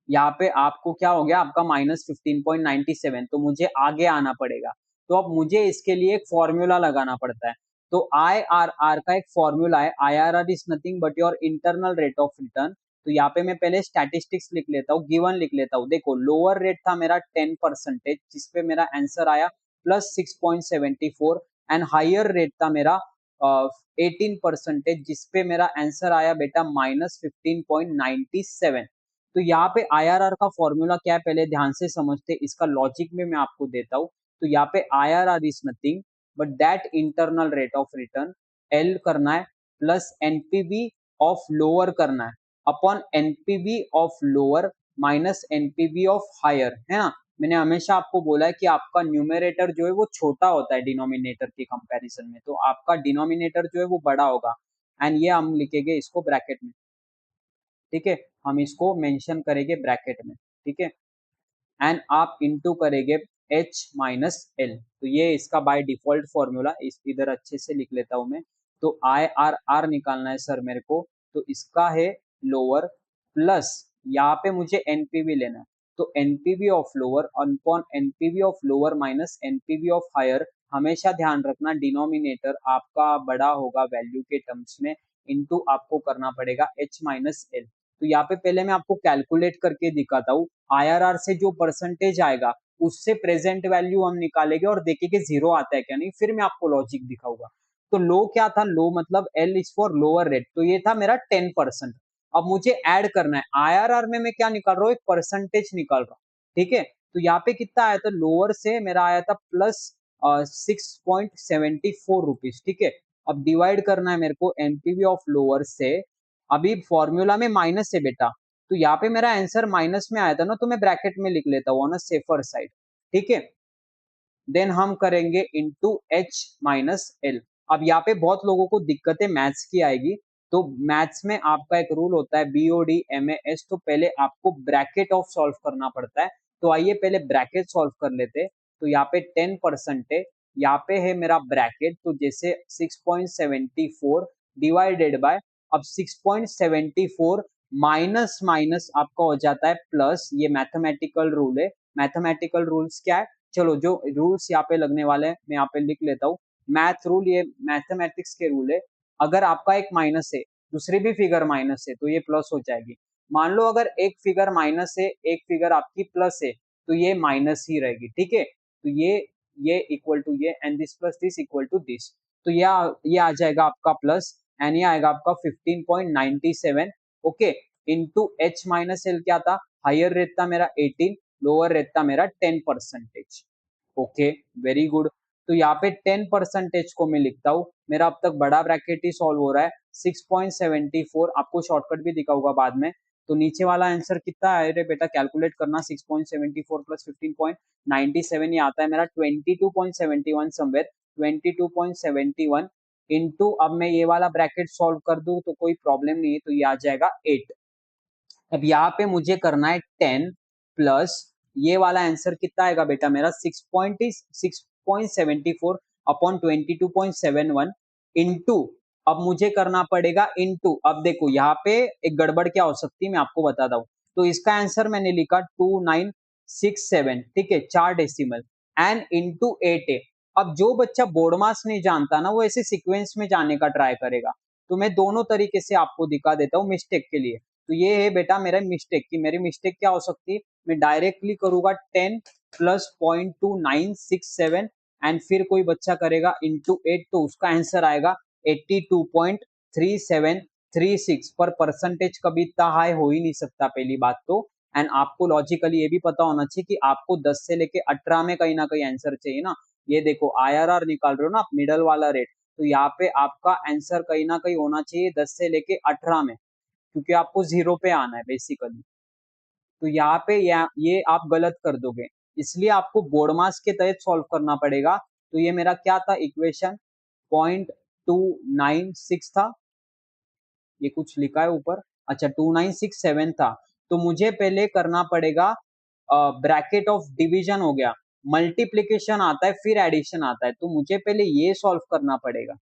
यहाँ पे आपको क्या हो गया, आपका -15.97, तो मुझे आगे आना पड़ेगा। तो अब मुझे इसके लिए एक फॉर्मूला लगाना पड़ता है। तो IRR का एक फॉर्मूला है, IRR is nothing but your internal rate of return. तो यहाँ पे मैं पहले स्टैटिस्टिक्स लिख लेता हूँ, गिवन लिख लेता हूँ। देखो लोअर रेट था मेरा 10%, जिसपे मेरा आंसर आया +6.74, एंड हाइयर रेट था मेरा 18%, जिसपे मेरा आंसर आया बेटा -15.97। तो यहाँ पे IRR का फॉर्मूला क्या है, पहले ध्यान से समझते, इसका लॉजिक में मैं आपको देता हूँ। तो यहाँ पे IRR is nothing but that internal rate of return, L करना है, प्लस एनपीवी ऑफ लोअर करना है, upon NPV of lower minus NPV of higher, है ना। मैंने हमेशा आपको बोला है कि आपका न्यूमरेटर जो है वो छोटा होता है डिनोमिनेटर के कंपैरिजन में, तो आपका डिनोमिनेटर जो है वो बड़ा होगा, एंड ये हम लिखेंगे इसको ब्रैकेट में, ठीक है। हम इसको मेंशन करेंगे ब्रैकेट में, ठीक है। एंड आप इंटू करेंगे H माइनस एल, तो ये इसका बाय डिफॉल्ट फॉर्मूला, इस इधर अच्छे से लिख लेता हूं मैं। तो IRR निकालना है सर मेरे को, तो इसका है लोअर, प्लस यहाँ पे मुझे एनपीवी लेना है, तो NPV of lower upon NPV of lower minus NPV of higher. हमेशा ध्यान रखना डिनोमिनेटर आपका बड़ा होगा वैल्यू के टर्म्स में, इनटू आपको करना पड़ेगा H माइनस एल। तो यहाँ पे पहले मैं आपको कैलकुलेट करके दिखाता हूँ, IRR से जो परसेंटेज आएगा उससे प्रेजेंट वैल्यू हम निकालेंगे और देखेंगे जीरो आता है क्या नहीं, फिर मैं आपको लॉजिक दिखाऊंगा। तो लो क्या था, लो मतलब L is for lower rate, तो ये था मेरा 10%। अब मुझे ऐड करना है, IRR में मैं क्या निकाल रहा हूँ, एक परसेंटेज निकाल रहा हूँ, ठीक है। तो यहाँ पे कितना आया था, लोअर से मेरा आया था +6.74 रुपीज, ठीक है। अब डिवाइड करना है मेरे को एनपीवी ऑफ लोअर से, अभी फॉर्मूला में माइनस है बेटा, तो यहाँ पे मेरा आंसर माइनस में आया था ना, तो मैं ब्रैकेट में लिख लेता हूँ ना, सेफर साइड, ठीक है। देन हम करेंगे इंटू H माइनस एल। अब यहाँ पे बहुत लोगों को दिक्कतें मैथ्स की आएगी, तो मैथ्स में आपका एक रूल होता है BOD MAS, तो पहले आपको ब्रैकेट ऑफ सॉल्व करना पड़ता है। तो आइए पहले ब्रैकेट सॉल्व कर लेते। तो यहाँ पे 10% है, यहाँ पे है मेरा ब्रैकेट, तो जैसे 6.74 डिवाइडेड बाय, अब 6.74 माइनस माइनस आपका हो जाता है प्लस, ये मैथमेटिकल रूल है। मैथमेटिकल रूल्स क्या है, चलो जो रूल्स यहाँ पे लगने वाले हैं मैं यहाँ पे लिख लेता हूँ। मैथ रूल, ये मैथमेटिक्स के रूल है। अगर आपका एक माइनस है, दूसरी भी फिगर माइनस है, तो ये प्लस हो जाएगी। मान लो अगर एक फिगर माइनस है, एक फिगर आपकी प्लस है, तो ये माइनस ही रहेगी, ठीक है। तो ये इक्वल टू ये, and this plus this equal to this. तो ये आ जाएगा आपका प्लस, एंड ये आएगा आपका 15.97, okay. Into H minus L क्या था, हायर रेट था मेरा 18, लोअर रेट था मेरा 10%। Okay, very good. तो यहाँ पे 10% को मैं लिखता हूँ। मेरा अब तक बड़ा ब्रैकेट ही सॉल्व हो रहा है। 6.74, आपको शॉर्टकट भी दिखाऊंगा बाद में। तो नीचे वाला आंसर कितना है रे बेटा, कैलकुलेट करना। 6.74 प्लस 15.97, ये आता है मेरा 22.71 समवेयर, 22.71 इंटू, अब मैं ये वाला ब्रैकेट सॉल्व कर दूं तो कोई प्रॉब्लम नहीं है, तो ये आ जाएगा 8। अब यहाँ पे मुझे करना है 10 प्लस, ये वाला आंसर कितना आएगा बेटा मेरा, 6.74 अपॉन 22.71 इंटू, अब मुझे करना पड़ेगा इंटू। अब देखो यहाँ पे एक गड़बड़ क्या हो सकती है मैं आपको बताता हूँ। तो इसका आंसर मैंने लिखा 2967, ठीक है, 4 डेसिमल, एंड इंटू 8 है। अब जो बच्चा बोर्ड मास नहीं जानता ना, वो ऐसे सीक्वेंस में जाने का ट्राई करेगा। तो मैं दोनों तरीके से आपको दिखा देता हूँ मिस्टेक के लिए। तो ये है बेटा मेरा मिस्टेक की, मेरी मिस्टेक क्या हो सकती है, मैं डायरेक्टली करूंगा 10 प्लस 0.2967, एंड फिर कोई बच्चा करेगा इंटू 8, तो उसका आंसर आएगा 82.3736। पर परसेंटेज कभी इतना हाई हो ही नहीं सकता पहली बात तो। एंड आपको लॉजिकली ये भी पता होना चाहिए कि आपको 10 से लेके 18 में कहीं ना कहीं आंसर चाहिए ना। ये देखो आईआरआर निकाल रहे हो ना आप, मिडल वाला रेट, तो यहाँ पे आपका आंसर कहीं ना कहीं होना चाहिए 10 से लेके 18 में, क्योंकि आपको जीरो पे आना है बेसिकली। तो यहाँ पे ये आप गलत कर दोगे, इसलिए आपको बोर्ड मास के तहत सॉल्व करना पड़ेगा। तो ये मेरा क्या था इक्वेशन, 0.296 था, ये कुछ लिखा है ऊपर, अच्छा 2967 था। तो मुझे पहले करना पड़ेगा, ब्रैकेट ऑफ डिवीजन हो गया, मल्टीप्लीकेशन आता है, फिर एडिशन आता है, तो मुझे पहले ये सॉल्व करना पड़ेगा,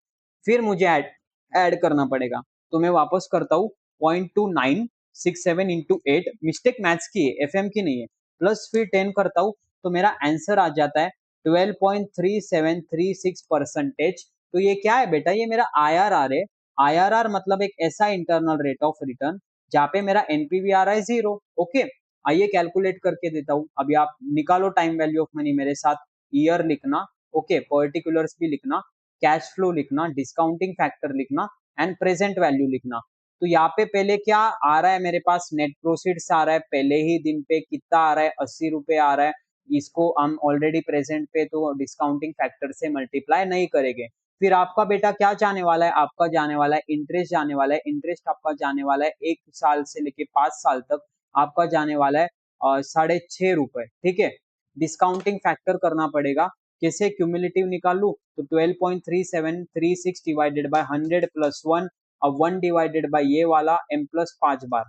फिर मुझे ऐड करना पड़ेगा। तो मैं वापस करता हूँ, 0.2967 इंटू 8, मिस्टेक मैथ्स की है, एफएम की नहीं है, प्लस फिर 10 करता हूँ, तो मेरा आंसर आ जाता है 12.3736%। तो ये क्या है बेटा, ये मेरा आईआरआर है। आईआरआर मतलब एक ऐसा इंटरनल रेट ऑफ रिटर्न जहाँ पे मेरा एनपीवी आ रहा है 0, ओके। आइए कैलकुलेट करके देता हूँ। अभी आप निकालो टाइम वैल्यू ऑफ मनी मेरे साथ, ईयर लिखना, ओके, पर्टिकुलर्स भी लिखना, कैश फ्लो लिखना, डिस्काउंटिंग फैक्टर लिखना, एंड प्रेजेंट वैल्यू लिखना। तो यहाँ पे पहले क्या आ रहा है मेरे पास, नेट प्रोसीड्स आ रहा है, पहले ही दिन पे कितना आ रहा है, 80 रुपए आ रहा है। इसको हम ऑलरेडी प्रेजेंट पे तो डिस्काउंटिंग फैक्टर से मल्टीप्लाई नहीं करेंगे। फिर आपका बेटा क्या जाने वाला है, आपका जाने वाला है इंटरेस्ट, जाने वाला है इंटरेस्ट, आपका जाने वाला है 1 साल से लेके 5 साल तक, आपका जाने वाला है 6.5 रुपए, ठीक है। डिस्काउंटिंग फैक्टर करना पड़ेगा, कैसे क्यूमुलेटिव निकाल लू, तो 12.3736 डिवाइडेड बाय 100 प्लस 1, अब 1 डिवाइडेड बाय ये वाला m प्लस 5 बार,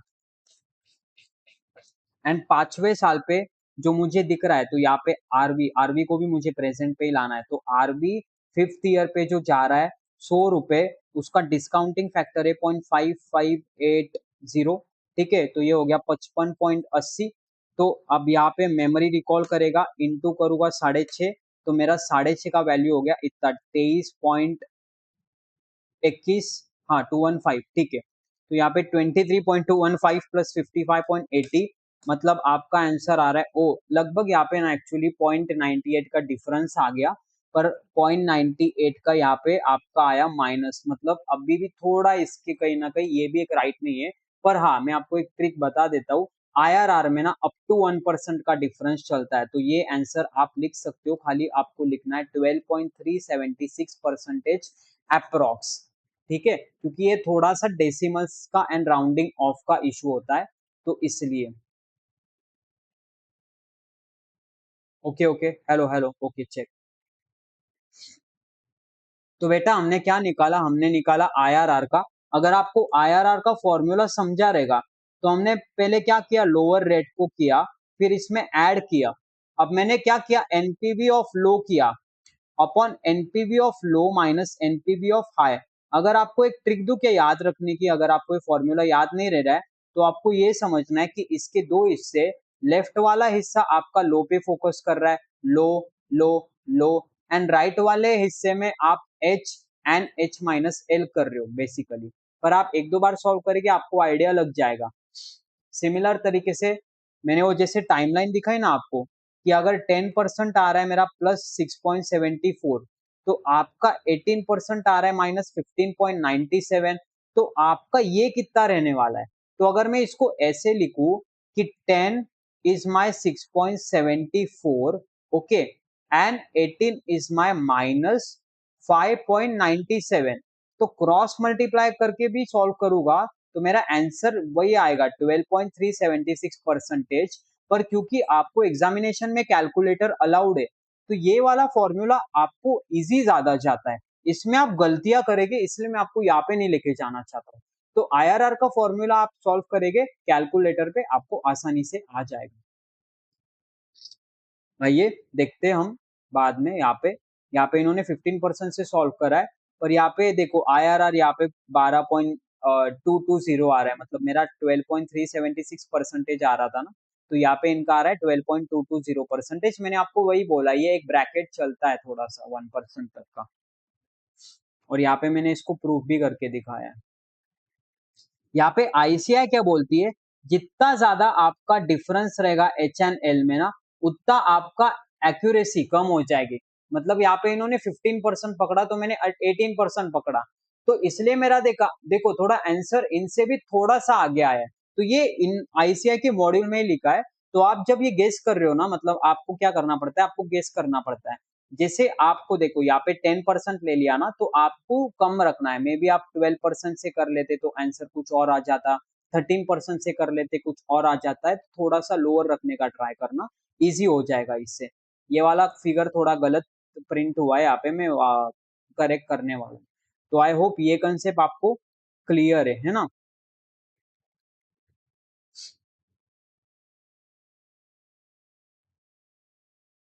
एंड 5वें साल पे जो मुझे दिख रहा है, तो यहाँ पे आरवी, आरवी को भी मुझे प्रेजेंट पे ही लाना है। तो आरवी 5th ईयर पे जो जा रहा है 100 रुपए, उसका डिस्काउंटिंग फैक्टर है 0.5580, ठीक है। तो ये हो गया 55.80। तो अब यहाँ पे मेमोरी रिकॉल करेगा, इंटू करूंगा 6.5, तो मेरा 6.5 का वैल्यू हो गया इतना 23.21, हाँ 215, ठीक है। तो यहाँ पे 23.215 प्लस 55.80, मतलब आपका आंसर आ रहा है ओ, लगभग यहाँ पे ना एक्चुअली 0.98 का डिफरेंस आ गया, पर 0.98 का यहाँ पे आपका आया माइनस, मतलब अभी भी थोड़ा इसके कहीं ना कहीं ये भी एक राइट नहीं है। पर हाँ मैं आपको एक ट्रिक बता देता हूँ, आईआरआर में ना अप टू 1% का डिफरेंस चलता है, तो ये आंसर आप लिख सकते हो, खाली आपको लिखना है 12.376% अप्रोक्स, ठीक है, क्योंकि ये थोड़ा सा डेसिमल्स का एंड राउंडिंग ऑफ का इशू होता है, तो इसलिए। Okay okay, hello hello, okay check. तो बेटा हमने क्या निकाला, हमने निकाला आईआरआर का। अगर आपको आईआरआर का फॉर्मूला समझा रहेगा, तो हमने पहले क्या किया, लोअर रेट को किया, फिर इसमें ऐड किया। अब मैंने क्या किया, एनपीवी ऑफ लो किया upon NPV of low minus NPV of high. अगर आपको एक ट्रिक दूं क्या याद रखने की, अगर आपको ये फॉर्मूला याद नहीं रह रहा है, तो आपको ये समझना है कि इसके दो हिस्से, लेफ्ट वाला हिस्सा आपका लो पे फोकस कर रहा है, लो लो लो, एंड राइट वाले हिस्से में आप H and H minus L कर रहे हो बेसिकली। पर आप एक दो बार सॉल्व करेंगे आपको आइडिया लग जाएगा। सिमिलर तरीके से मैंने वो जैसे टाइमलाइन दिखाई ना आपको, कि अगर 10% आ रहा है मेरा प्लस 6.74, तो आपका 18% आ रहा है माइनस 15.97, तो आपका ये कितना रहने वाला है। तो अगर मैं इसको ऐसे लिखूं कि 10 is my 6.74, okay, and 18 is my minus 5.97, तो क्रॉस मल्टीप्लाई करके भी सॉल्व करूंगा तो मेरा आंसर वही आएगा 12.376%। पर क्योंकि आपको एग्जामिनेशन में कैलकुलेटर अलाउड है, तो ये वाला फॉर्मूला आपको इजी ज्यादा जाता है, इसमें आप गलतियां करेंगे, इसलिए मैं आपको यहाँ पे नहीं लेके जाना चाहता हूँ। तो आईआरआर का फॉर्मूला आप सॉल्व करेंगे कैलकुलेटर पे, आपको आसानी से आ जाएगा। आइए देखते हैं हम बाद में। यहाँ पे इन्होंने 15% से सॉल्व करा है, पर यहाँ पे देखो आईआरआर यहाँ पे 12.220 आ रहा है, मतलब मेरा 12.376% आ रहा था ना, तो यहाँ पे इनका आ रहा है 12.220%। मैंने आपको वही बोला, ये एक ब्रैकेट चलता है थोड़ा सा 1% तक का, और यहाँ पे मैंने इसको प्रूफ भी करके दिखाया है। यहाँ पे आईसीआई क्या बोलती है, जितना ज्यादा आपका डिफरेंस रहेगा एच एंड एल में ना, उतना आपका एक्यूरेसी कम हो जाएगी। मतलब यहाँ पे इन्होंने 15% पकड़ा तो मैंने 18% पकड़ा, तो इसलिए मेरा देखो थोड़ा आंसर इनसे भी थोड़ा सा आगे आया है। तो ये इन आईसीआई के मॉड्यूल में ही लिखा है। तो आप जब ये गेस कर रहे हो ना, मतलब आपको क्या करना पड़ता है, आपको गेस करना पड़ता है। जैसे आपको देखो यहाँ पे 10% ले लिया ना, तो आपको कम रखना है, मे बी आप 12% से कर लेते तो आंसर कुछ और आ जाता, 13% से कर लेते कुछ और आ जाता है, थोड़ा सा लोअर रखने का ट्राई करना, इजी हो जाएगा इससे। ये वाला फिगर थोड़ा गलत प्रिंट हुआ है यहाँ पे, मैं करेक्ट करने वाला हूँ। तो आई होप ये कंसेप्ट आपको क्लियर है ना।